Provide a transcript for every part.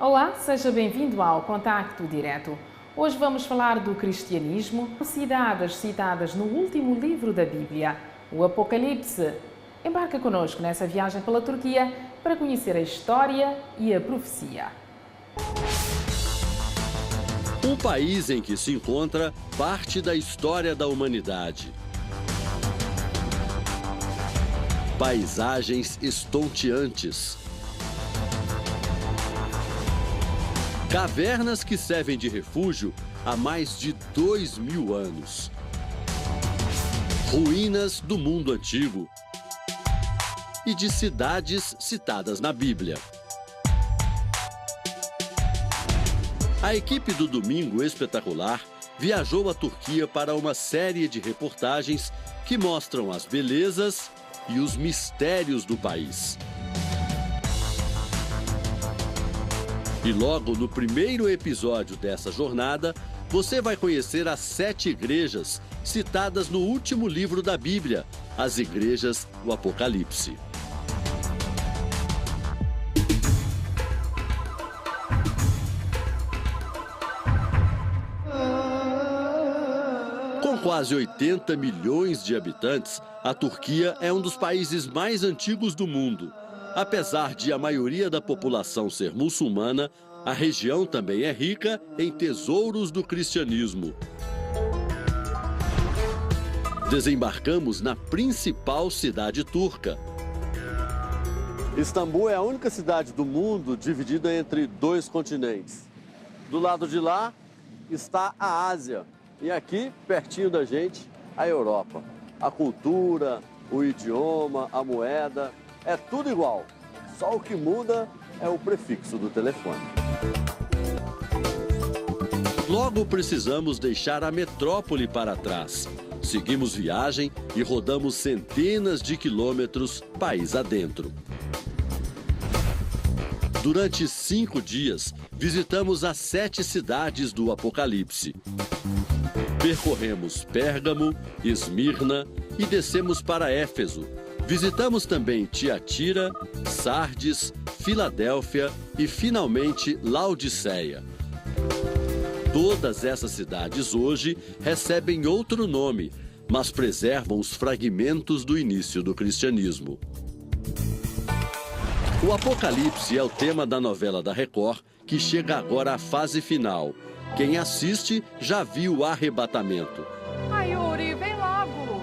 Olá, seja bem-vindo ao Contacto Direto. Hoje vamos falar do cristianismo, cidades citadas no último livro da Bíblia, o Apocalipse. Embarca connosco nessa viagem pela Turquia para conhecer a história e a profecia. Um país em que se encontra parte da história da humanidade. Paisagens estonteantes. Cavernas que servem de refúgio há mais de 2000 anos. Ruínas do mundo antigo e de cidades citadas na Bíblia. A equipe do Domingo Espetacular viajou à Turquia para uma série de reportagens que mostram as belezas e os mistérios do país. E logo no primeiro episódio dessa jornada, você vai conhecer as 7 igrejas citadas no último livro da Bíblia, as igrejas do Apocalipse. Com quase 80 milhões de habitantes, a Turquia é um dos países mais antigos do mundo. Apesar de a maioria da população ser muçulmana, a região também é rica em tesouros do cristianismo. Desembarcamos na principal cidade turca. Istambul é a única cidade do mundo dividida entre 2 continentes. Do lado de lá está a Ásia e aqui, pertinho da gente, a Europa. A cultura, o idioma, a moeda, é tudo igual. Só o que muda é o prefixo do telefone. Logo precisamos deixar a metrópole para trás. Seguimos viagem e rodamos centenas de quilômetros país adentro. Durante 5 dias, visitamos as 7 cidades do Apocalipse. Percorremos Pérgamo, Esmirna e descemos para Éfeso. Visitamos também Tiatira, Sardes, Filadélfia e, finalmente, Laodiceia. Todas essas cidades hoje recebem outro nome, mas preservam os fragmentos do início do cristianismo. O Apocalipse é o tema da novela da Record, que chega agora à fase final. Quem assiste já viu o arrebatamento. Ai, Yuri, vem logo!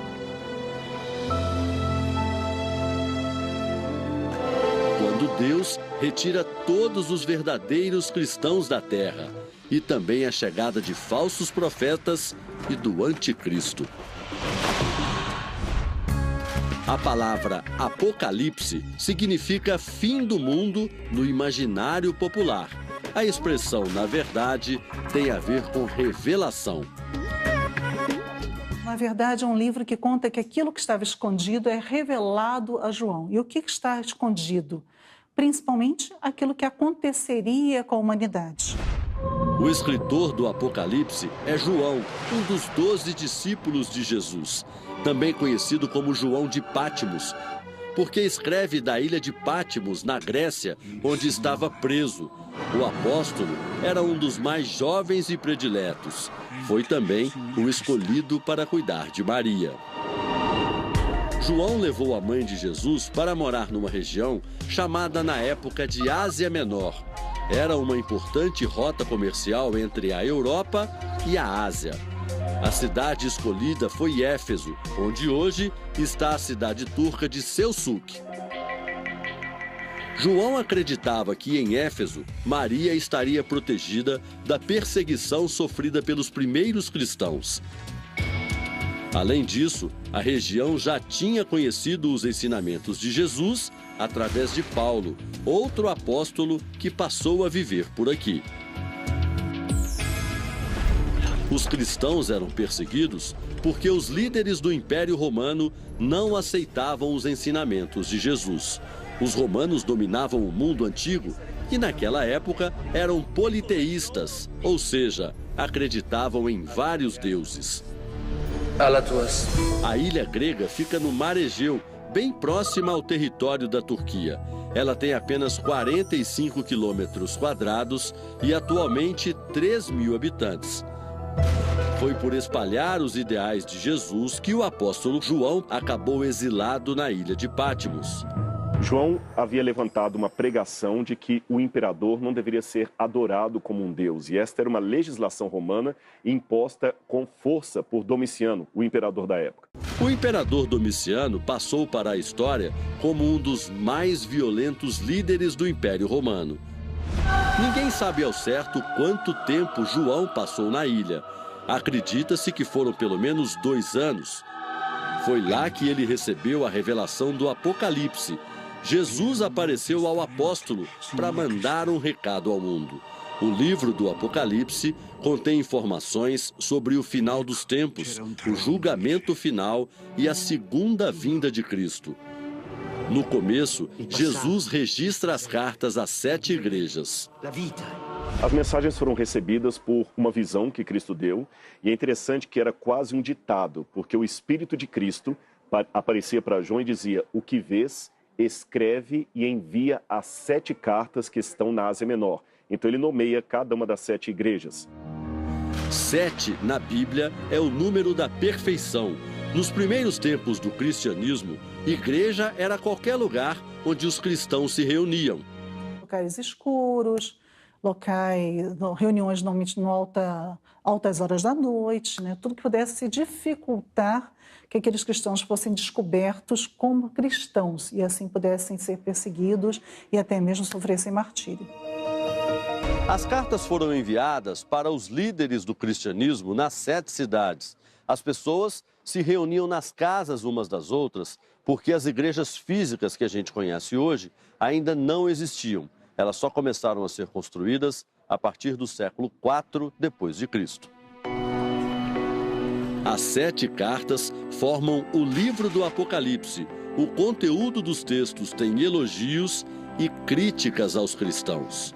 Quando Deus retira todos os verdadeiros cristãos da terra e também a chegada de falsos profetas e do anticristo. A palavra Apocalipse significa fim do mundo no imaginário popular. A expressão, na verdade, tem a ver com revelação. Na verdade, é um livro que conta que aquilo que estava escondido é revelado a João. E o que está escondido? Principalmente aquilo que aconteceria com a humanidade. O escritor do Apocalipse é João, um dos 12 discípulos de Jesus, também conhecido como João de Pátmos, porque escreve da ilha de Pátmos, na Grécia, onde estava preso. O apóstolo era um dos mais jovens e prediletos. Foi também o escolhido para cuidar de Maria. João levou a mãe de Jesus para morar numa região chamada na época de Ásia Menor. Era uma importante rota comercial entre a Europa e a Ásia. A cidade escolhida foi Éfeso, onde hoje está a cidade turca de Selçuk. João acreditava que em Éfeso, Maria estaria protegida da perseguição sofrida pelos primeiros cristãos. Além disso, a região já tinha conhecido os ensinamentos de Jesus através de Paulo, outro apóstolo que passou a viver por aqui. Os cristãos eram perseguidos porque os líderes do Império Romano não aceitavam os ensinamentos de Jesus. Os romanos dominavam o mundo antigo e, naquela época, eram politeístas, ou seja, acreditavam em vários deuses. A ilha grega fica no Mar Egeu, bem próxima ao território da Turquia. ela tem apenas 45 quilômetros quadrados e atualmente 3.000 habitantes. Foi por espalhar os ideais de Jesus que o apóstolo João acabou exilado na ilha de Pátimos. João havia levantado uma pregação de que o imperador não deveria ser adorado como um deus. E esta era uma legislação romana imposta com força por Domiciano, o imperador da época. O imperador Domiciano passou para a história como um dos mais violentos líderes do Império Romano. Ninguém sabe ao certo quanto tempo João passou na ilha. Acredita-se que foram pelo menos 2 anos. Foi lá que ele recebeu a revelação do Apocalipse. Jesus apareceu ao apóstolo para mandar um recado ao mundo. O livro do Apocalipse contém informações sobre o final dos tempos, o julgamento final e a segunda vinda de Cristo. No começo, Jesus registra as cartas às 7 igrejas. As mensagens foram recebidas por uma visão que Cristo deu, e é interessante que era quase um ditado, porque o Espírito de Cristo aparecia para João e dizia: o que vês, escreve e envia as 7 cartas que estão na Ásia Menor. Então ele nomeia cada uma das 7 igrejas. 7 na Bíblia é o número da perfeição. Nos primeiros tempos do cristianismo, igreja era qualquer lugar onde os cristãos se reuniam. Locais escuros, reuniões normalmente altas horas da noite, né? Tudo que pudesse dificultar que aqueles cristãos fossem descobertos como cristãos e assim pudessem ser perseguidos e até mesmo sofressem martírio. As cartas foram enviadas para os líderes do cristianismo nas 7 cidades. As pessoas se reuniam nas casas umas das outras porque as igrejas físicas que a gente conhece hoje ainda não existiam. Elas só começaram a ser construídas a partir do século IV depois de Cristo. As 7 cartas formam o livro do Apocalipse. O conteúdo dos textos tem elogios e críticas aos cristãos.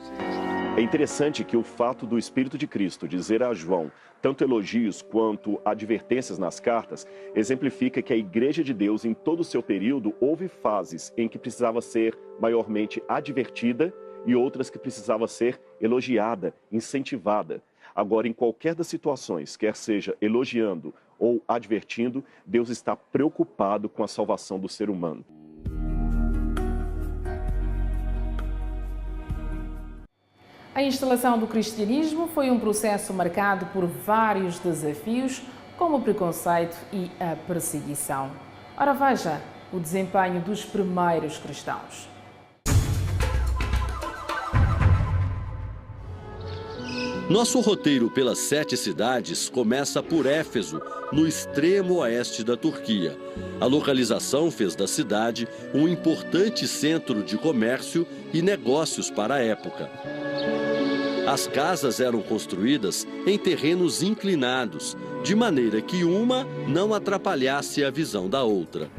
É interessante que o fato do Espírito de Cristo dizer a João tanto elogios quanto advertências nas cartas exemplifica que a Igreja de Deus, em todo o seu período, houve fases em que precisava ser maiormente advertida e outras que precisava ser elogiada, incentivada. Agora, em qualquer das situações, quer seja elogiando ou advertindo, Deus está preocupado com a salvação do ser humano. A instalação do cristianismo foi um processo marcado por vários desafios, como o preconceito e a perseguição. Ora, veja o desempenho dos primeiros cristãos. Nosso roteiro pelas 7 cidades começa por Éfeso, no extremo oeste da Turquia. A localização fez da cidade um importante centro de comércio e negócios para a época. As casas eram construídas em terrenos inclinados, de maneira que uma não atrapalhasse a visão da outra.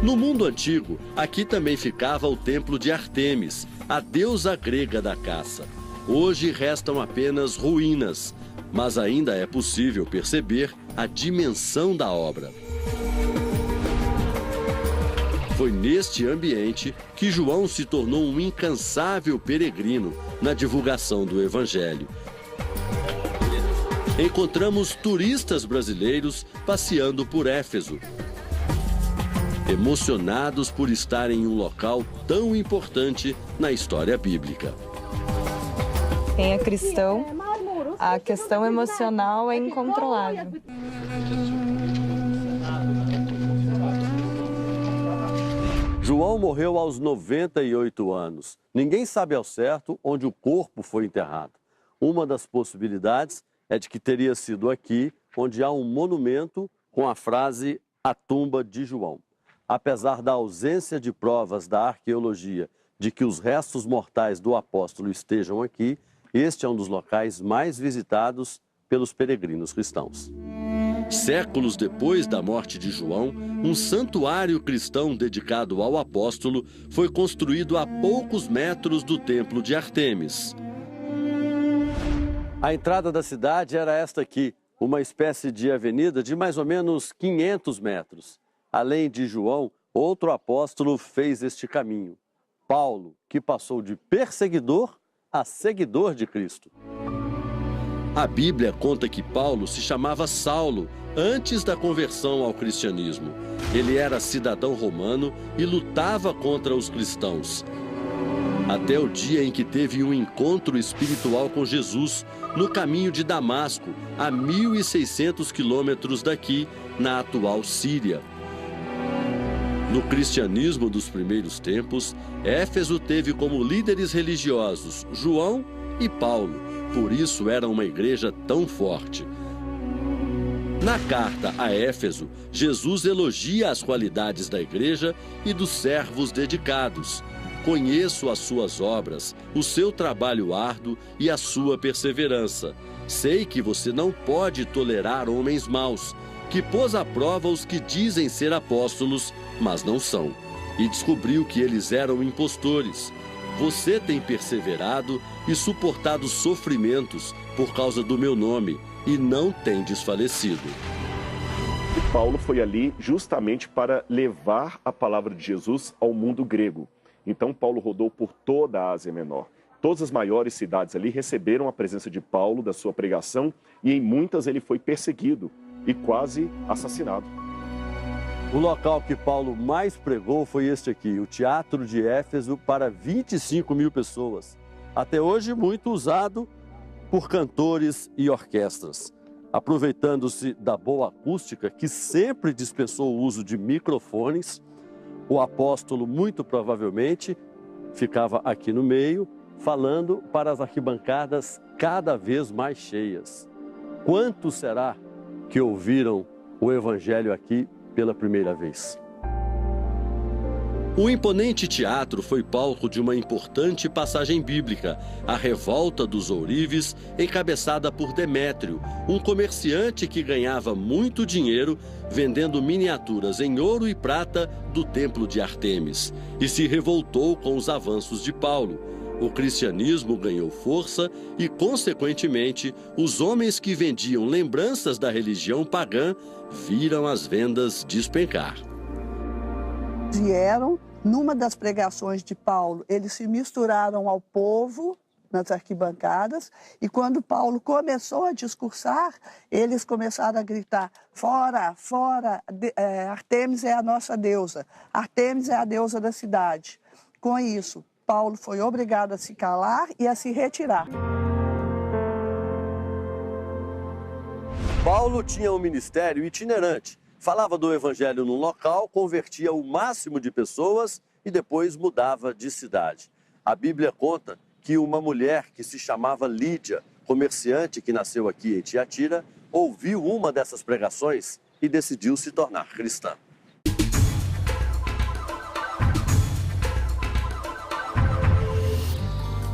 No mundo antigo, aqui também ficava o templo de Ártemis, a deusa grega da caça. Hoje restam apenas ruínas, mas ainda é possível perceber a dimensão da obra. Foi neste ambiente que João se tornou um incansável peregrino na divulgação do Evangelho. Encontramos turistas brasileiros passeando por Éfeso, emocionados por estar em um local tão importante na história bíblica. Quem é cristão, a questão emocional é incontrolável. João morreu aos 98 anos. Ninguém sabe ao certo onde o corpo foi enterrado. Uma das possibilidades é de que teria sido aqui, onde há um monumento com a frase "A tumba de João". Apesar da ausência de provas da arqueologia de que os restos mortais do apóstolo estejam aqui, este é um dos locais mais visitados pelos peregrinos cristãos. Séculos depois da morte de João, um santuário cristão dedicado ao apóstolo foi construído a poucos metros do templo de Ártemis. A entrada da cidade era esta aqui, uma espécie de avenida de mais ou menos 500 metros. Além de João, outro apóstolo fez este caminho. Paulo, que passou de perseguidor a seguidor de Cristo. A Bíblia conta que Paulo se chamava Saulo antes da conversão ao cristianismo. Ele era cidadão romano e lutava contra os cristãos. Até o dia em que teve um encontro espiritual com Jesus no caminho de Damasco, a 1.600 quilômetros daqui, na atual Síria. No cristianismo dos primeiros tempos, Éfeso teve como líderes religiosos João e Paulo, por isso era uma igreja tão forte. Na carta a Éfeso, Jesus elogia as qualidades da igreja e dos servos dedicados. Conheço as suas obras, o seu trabalho árduo e a sua perseverança. Sei que você não pode tolerar homens maus, que pôs à prova os que dizem ser apóstolos, mas não são, e descobriu que eles eram impostores. Você tem perseverado e suportado sofrimentos por causa do meu nome e não tem desfalecido. E Paulo foi ali justamente para levar a palavra de Jesus ao mundo grego. Então Paulo rodou por toda a Ásia Menor. Todas as maiores cidades ali receberam a presença de Paulo, da sua pregação, e em muitas ele foi perseguido e quase assassinado. O local que Paulo mais pregou foi este aqui, o Teatro de Éfeso, para 25 mil pessoas. Até hoje, muito usado por cantores e orquestras. Aproveitando-se da boa acústica, que sempre dispensou o uso de microfones, o apóstolo, muito provavelmente, ficava aqui no meio, falando para as arquibancadas cada vez mais cheias. Quantos será que ouviram o evangelho aqui pela primeira vez? O imponente teatro foi palco de uma importante passagem bíblica, a revolta dos ourives, encabeçada por Demétrio, um comerciante que ganhava muito dinheiro vendendo miniaturas em ouro e prata do templo de Ártemis, e se revoltou com os avanços de Paulo. O cristianismo ganhou força e, consequentemente, os homens que vendiam lembranças da religião pagã viram as vendas despencar. Vieram, numa das pregações de Paulo, eles se misturaram ao povo nas arquibancadas, e quando Paulo começou a discursar, eles começaram a gritar: fora, fora, Ártemis é a nossa deusa, Ártemis é a deusa da cidade. Com isso, Paulo foi obrigado a se calar e a se retirar. Paulo tinha um ministério itinerante. Falava do evangelho num local, convertia o máximo de pessoas e depois mudava de cidade. A Bíblia conta que uma mulher que se chamava Lídia, comerciante que nasceu aqui em Tiatira, ouviu uma dessas pregações e decidiu se tornar cristã.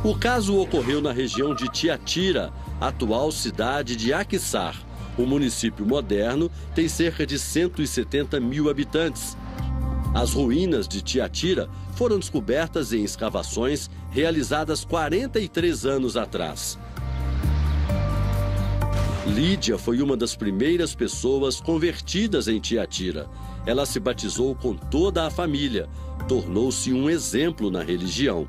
O caso ocorreu na região de Tiatira, atual cidade de Aquissar. O município moderno tem cerca de 170 mil habitantes. As ruínas de Tiatira foram descobertas em escavações realizadas 43 anos atrás. Lídia foi uma das primeiras pessoas convertidas em Tiatira. Ela se batizou com toda a família, tornou-se um exemplo na religião.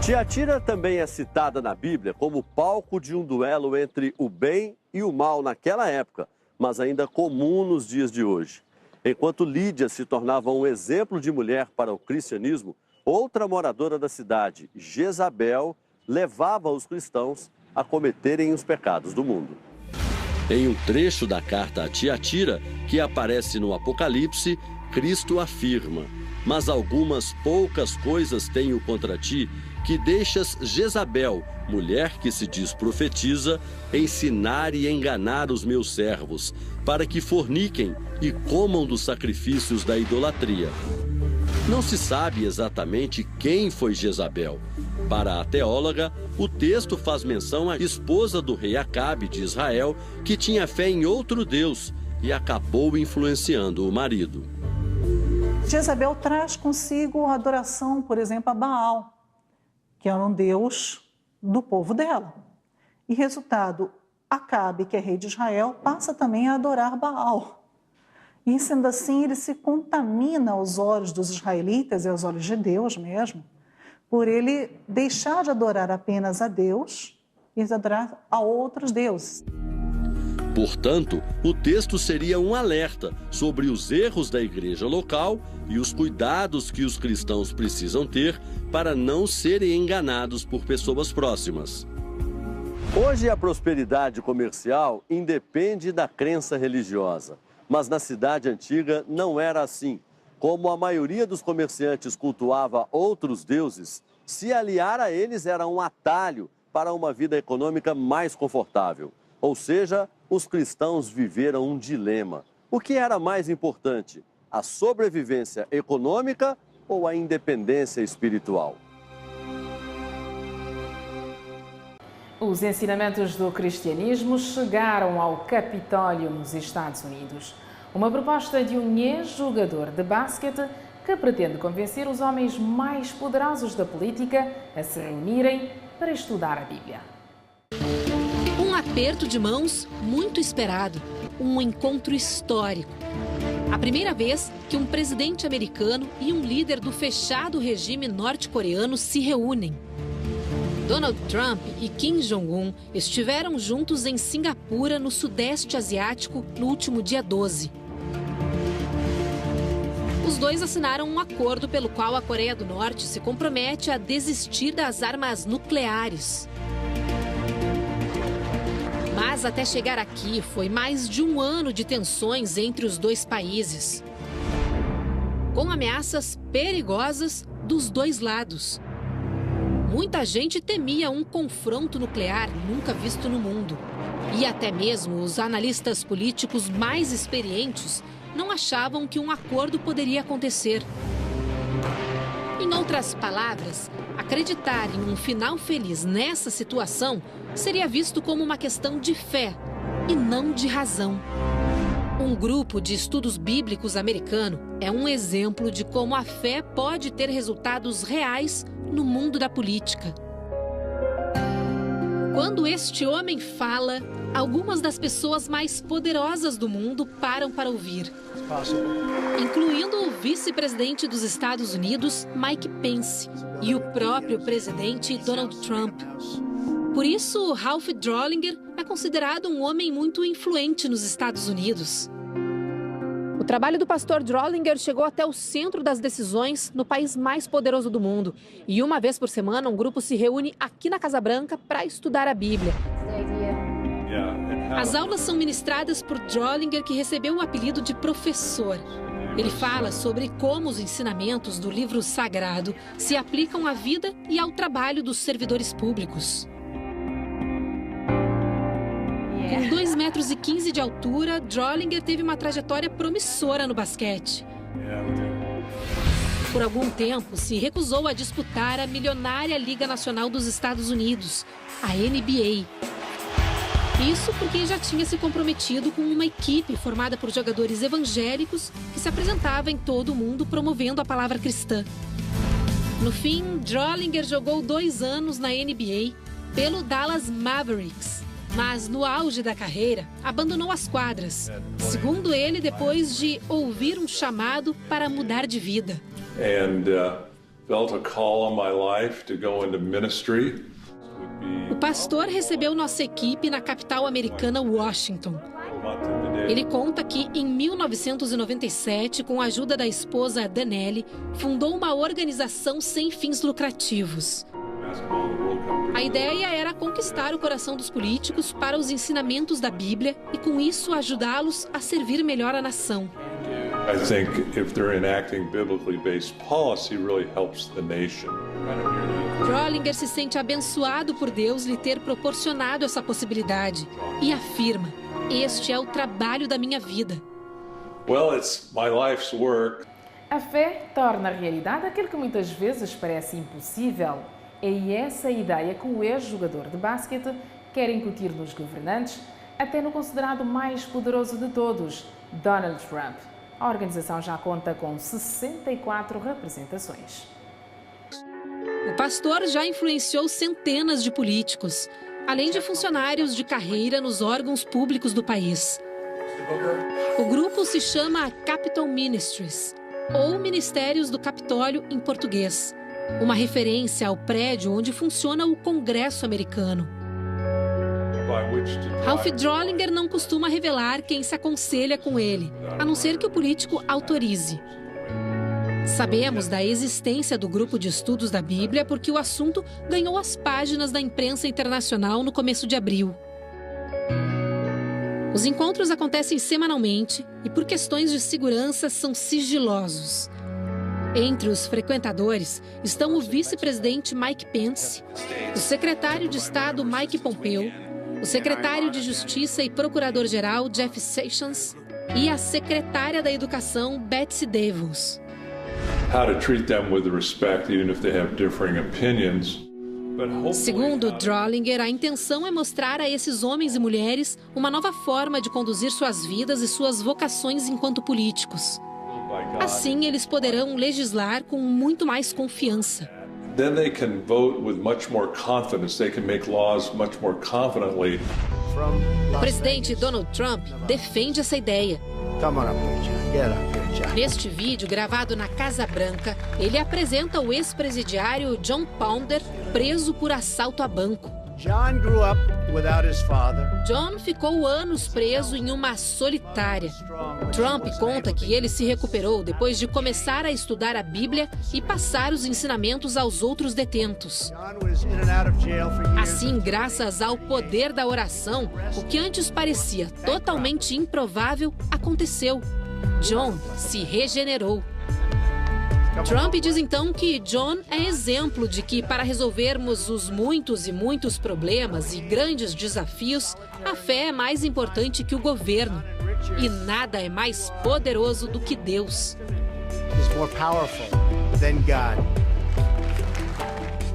Tiatira também é citada na Bíblia como palco de um duelo entre o bem e o mal naquela época, mas ainda comum nos dias de hoje. Enquanto Lídia se tornava um exemplo de mulher para o cristianismo, outra moradora da cidade, Jezabel, levava os cristãos a cometerem os pecados do mundo. Em um trecho da carta a Tiatira, que aparece no Apocalipse, Cristo afirma: mas algumas poucas coisas tenho contra ti, que deixas Jezabel, mulher que se diz profetiza, ensinar e enganar os meus servos, para que forniquem e comam dos sacrifícios da idolatria. Não se sabe exatamente quem foi Jezabel. Para a teóloga, o texto faz menção à esposa do rei Acabe de Israel, que tinha fé em outro Deus e acabou influenciando o marido. Jezabel traz consigo a adoração, por exemplo, a Baal, que era um deus do povo dela. E resultado, Acabe, que é rei de Israel, passa também a adorar Baal. E sendo assim, ele se contamina aos olhos dos israelitas e aos olhos de Deus mesmo, por ele deixar de adorar apenas a Deus e de adorar a outros deuses. Portanto, o texto seria um alerta sobre os erros da igreja local e os cuidados que os cristãos precisam ter para não serem enganados por pessoas próximas. Hoje a prosperidade comercial independe da crença religiosa, mas na cidade antiga não era assim. Como a maioria dos comerciantes cultuava outros deuses, se aliar a eles era um atalho para uma vida econômica mais confortável. Ou seja, os cristãos viveram um dilema. O que era mais importante, a sobrevivência econômica ou a independência espiritual? Os ensinamentos do cristianismo chegaram ao Capitólio nos Estados Unidos. Uma proposta de um ex-jogador de basquete que pretende convencer os homens mais poderosos da política a se reunirem para estudar a Bíblia. Um aperto de mãos muito esperado, um encontro histórico. A primeira vez que um presidente americano e um líder do fechado regime norte-coreano se reúnem. Donald Trump e Kim Jong-un estiveram juntos em Singapura, no Sudeste Asiático, no último dia 12. Os dois assinaram um acordo pelo qual a Coreia do Norte se compromete a desistir das armas nucleares. Mas até chegar aqui foi mais de um ano de tensões entre os dois países, com ameaças perigosas dos dois lados. Muita gente temia um confronto nuclear nunca visto no mundo. E até mesmo os analistas políticos mais experientes não achavam que um acordo poderia acontecer. Em outras palavras, acreditar em um final feliz nessa situação seria visto como uma questão de fé e não de razão. Um grupo de estudos bíblicos americano é um exemplo de como a fé pode ter resultados reais no mundo da política. Quando este homem fala, algumas das pessoas mais poderosas do mundo param para ouvir, incluindo o vice-presidente dos Estados Unidos, Mike Pence, e o próprio presidente Donald Trump. Por isso, Ralph Drollinger é considerado um homem muito influente nos Estados Unidos. O trabalho do pastor Drollinger chegou até o centro das decisões no país mais poderoso do mundo. E uma vez por semana, um grupo se reúne aqui na Casa Branca para estudar a Bíblia. As aulas são ministradas por Drollinger, que recebeu o apelido de professor. Ele fala sobre como os ensinamentos do livro sagrado se aplicam à vida e ao trabalho dos servidores públicos. Com 2,15 metros de altura, Drollinger teve uma trajetória promissora no basquete. Por algum tempo, se recusou a disputar a milionária Liga Nacional dos Estados Unidos, a NBA. Isso porque já tinha se comprometido com uma equipe formada por jogadores evangélicos que se apresentava em todo o mundo promovendo a palavra cristã. No fim, Drollinger jogou 2 anos na NBA pelo Dallas Mavericks. Mas no auge da carreira, abandonou as quadras. Segundo ele, depois de ouvir um chamado para mudar de vida. O pastor recebeu nossa equipe na capital americana, Washington. Ele conta que, em 1997, com a ajuda da esposa Danelli, fundou uma organização sem fins lucrativos. A ideia era conquistar o coração dos políticos para os ensinamentos da Bíblia e, com isso, ajudá-los a servir melhor a nação. Drollinger se sente abençoado por Deus lhe ter proporcionado essa possibilidade e afirma: este é o trabalho da minha vida. A fé torna realidade aquilo que muitas vezes parece impossível. É essa a ideia que o ex-jogador de basquete quer incutir nos governantes, até no considerado mais poderoso de todos, Donald Trump. A organização já conta com 64 representações. O pastor já influenciou centenas de políticos, além de funcionários de carreira nos órgãos públicos do país. O grupo se chama Capitol Ministries, ou Ministérios do Capitólio em português. uma referência ao prédio onde funciona o Congresso americano. Ralph Drollinger não costuma revelar quem se aconselha com ele, a não ser que o político autorize. Sabemos da existência do grupo de estudos da Bíblia porque o assunto ganhou as páginas da imprensa internacional no começo de abril. Os encontros acontecem semanalmente e, por questões de segurança, são sigilosos. Entre os frequentadores estão o vice-presidente Mike Pence, o secretário de Estado Mike Pompeo, o secretário de Justiça e procurador-geral Jeff Sessions e a secretária da Educação Betsy DeVos. Segundo Drollinger, a intenção é mostrar a esses homens e mulheres uma nova forma de conduzir suas vidas e suas vocações enquanto políticos. Assim, eles poderão legislar com muito mais confiança. Then they can vote with much more confidence. They can make laws much more confidently. O presidente Donald Trump defende essa ideia. Neste vídeo, gravado na Casa Branca, ele apresenta o ex-presidiário John Pounder, preso por assalto a banco. John ficou anos preso em uma solitária. Trump conta que ele se recuperou depois de começar a estudar a Bíblia e passar os ensinamentos aos outros detentos. Assim, graças ao poder da oração, o que antes parecia totalmente improvável aconteceu. John se regenerou. Trump diz então que John é exemplo de que, para resolvermos os muitos e muitos problemas e grandes desafios, a fé é mais importante que o governo. E nada é mais poderoso do que Deus.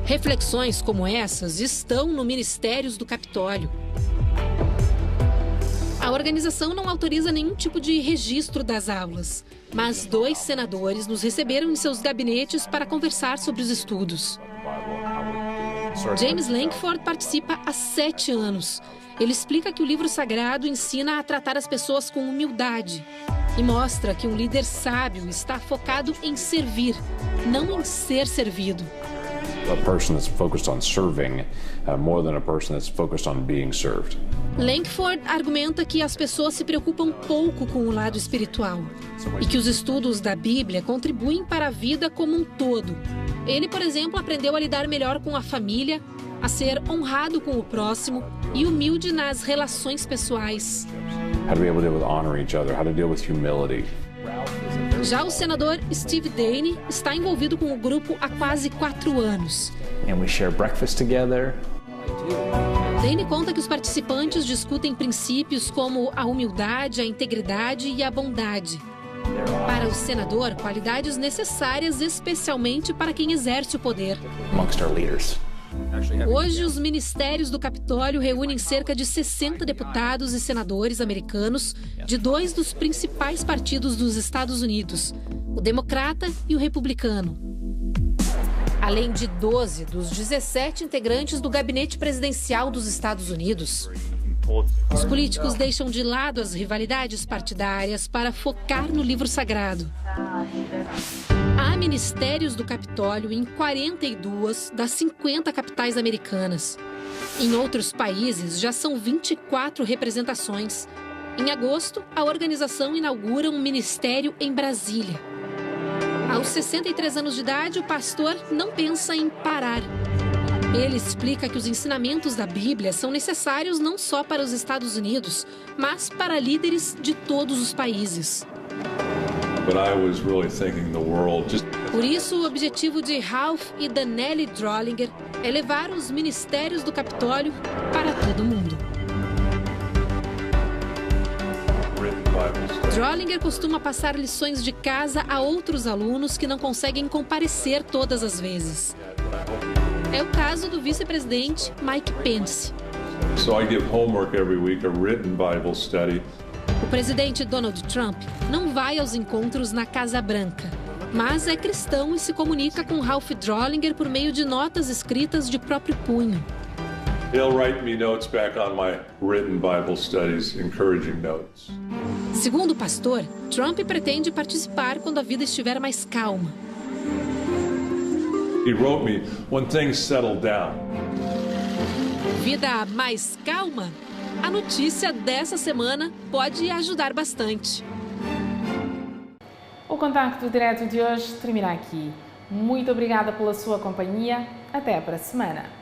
Reflexões como essas estão no Ministérios do Capitólio. A organização não autoriza nenhum tipo de registro das aulas, mas 2 senadores nos receberam em seus gabinetes para conversar sobre os estudos. James Lankford participa há 7 anos. Ele explica que o livro sagrado ensina a tratar as pessoas com humildade e mostra que um líder sábio está focado em servir, não em ser servido. A person that's focused on serving more than a person that's focused on being served. Lankford argumenta que as pessoas se preocupam pouco com o lado espiritual e que os estudos da Bíblia contribuem para a vida como um todo. Ele, por exemplo, aprendeu a lidar melhor com a família, a ser honrado com o próximo e humilde nas relações pessoais. How to be able to deal with honor each other, how to deal with humility. Já o senador Steve Daine está envolvido com o grupo há quase 4 anos. And we share breakfast together. Daine conta que os participantes discutem princípios como a humildade, a integridade e a bondade. Para o senador, qualidades necessárias especialmente para quem exerce o poder. Amongst our leaders. Hoje, os ministérios do Capitólio reúnem cerca de 60 deputados e senadores americanos de 2 dos principais partidos dos Estados Unidos, o Democrata e o Republicano. Além de 12 dos 17 integrantes do gabinete presidencial dos Estados Unidos. Os políticos deixam de lado as rivalidades partidárias para focar no livro sagrado. Há ministérios do Capitólio em 42 das 50 capitais americanas. Em outros países, já são 24 representações. Em agosto, a organização inaugura um ministério em Brasília. Aos 63 anos de idade, o pastor não pensa em parar. Ele explica que os ensinamentos da Bíblia são necessários não só para os Estados Unidos, mas para líderes de todos os países. Por isso, o objetivo de Ralph e Danelli Drollinger é levar os ministérios do Capitólio para todo mundo. Drollinger costuma passar lições de casa a outros alunos que não conseguem comparecer todas as vezes. É o caso do vice-presidente Mike Pence. O presidente Donald Trump não vai aos encontros na Casa Branca, mas é cristão e se comunica com Ralph Drollinger por meio de notas escritas de próprio punho. He'll write me notes back on my written Bible studies, encouraging notes. Segundo o pastor, Trump pretende participar quando a vida estiver mais calma. He wrote me, when things settle down. Vida mais calma? A notícia dessa semana pode ajudar bastante. O Contacto Direto de hoje termina aqui. Muito obrigada pela sua companhia. Até para a semana.